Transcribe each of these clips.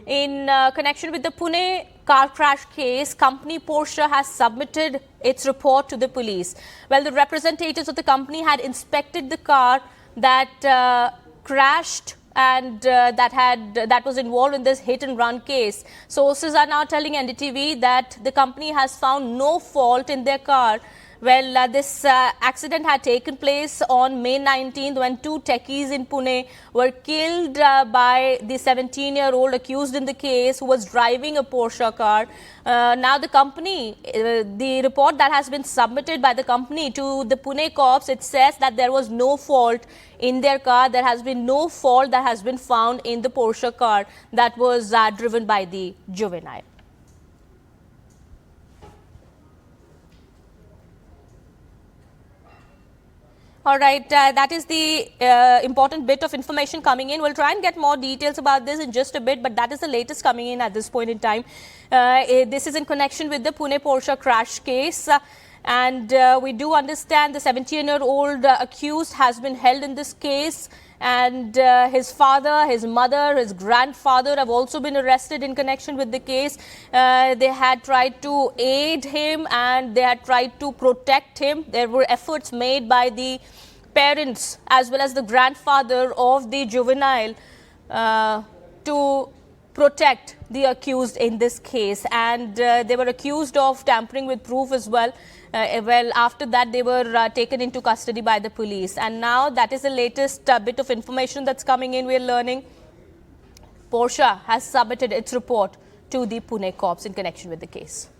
In connection with the Pune car crash case, company Porsche has submitted its report to the police. Well, the representatives of the company had inspected the car that crashed and that was involved in this hit and run case. Sources are now telling NDTV that the company has found no fault in their car. Well, this accident had taken place on May 19th when two techies in Pune were killed by the 17-year-old accused in the case who was driving a Porsche car. Now the company, the report that has been submitted by the company to the Pune cops, it says that there was no fault in their car. There has been no fault that has been found in the Porsche car that was driven by the juvenile. All right, that is the important bit of information coming in. We'll try and get more details about this in just a bit, but that is the latest coming in at this point in time. This is in connection with the Pune Porsche crash case. And we do understand the 17-year-old accused has been held in this case. And his father, his mother, his grandfather have also been arrested in connection with the case. They had tried to aid him and they had tried to protect him. There were efforts made by the parents as well as the grandfather of the juvenile to protect the accused in this case, and they were accused of tampering with proof as well. Well, after that they were taken into custody by the police, and now that is the latest bit of information that's coming in. We're learning Porsche has submitted its report to the Pune cops in connection with the case.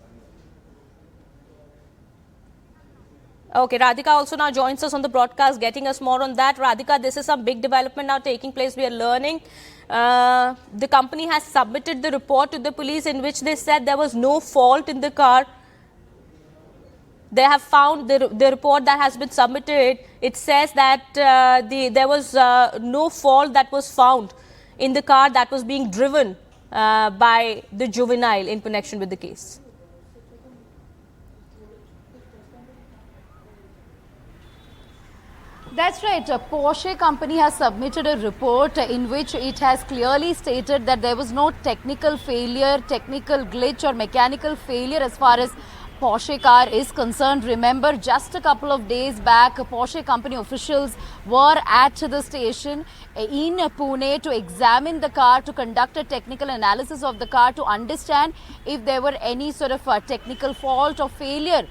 Okay, Radhika also now joins us on the broadcast, getting us more on that. Radhika, this is some big development now taking place. We are learning the company has submitted the report to the police in which they said there was no fault in the car. They have found the report that has been submitted. It says that there was no fault that was found in the car that was being driven by the juvenile in connection with the case. That's right. Porsche company has submitted a report in which it has clearly stated that there was no technical failure, technical glitch or mechanical failure as far as Porsche car is concerned. Remember, just a couple of days back, Porsche company officials were at the station in Pune to examine the car, to conduct a technical analysis of the car, to understand if there were any sort of technical fault or failure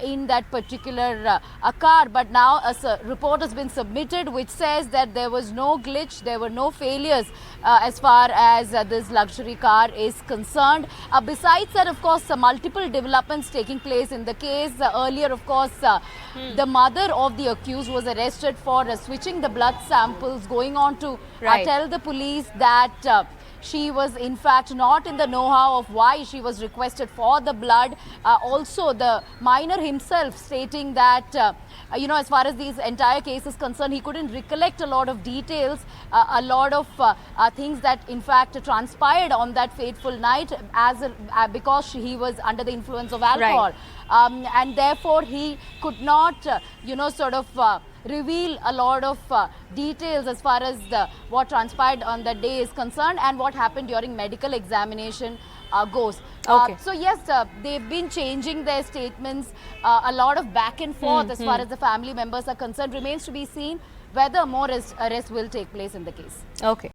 in that particular car. But now a report has been submitted which says that there was no glitch, there were no failures as far as this luxury car is concerned. Besides that, of course, multiple developments taking place in the case. Earlier, of course, the mother of the accused was arrested for switching the blood samples, going on to tell the police that she was in fact not in the know-how of why she was requested for the blood. Also, the minor himself stating that, as far as this entire case is concerned, he couldn't recollect a lot of details, a lot of things that in fact transpired on that fateful night because he was under the influence of alcohol. And therefore, he could not, reveal a lot of details as far as what transpired on that day is concerned and what happened during medical examination goes. So yes, they've been changing their statements. A lot of back and forth as far as the family members are concerned. Remains to be seen whether more arrests will take place in the case. Okay.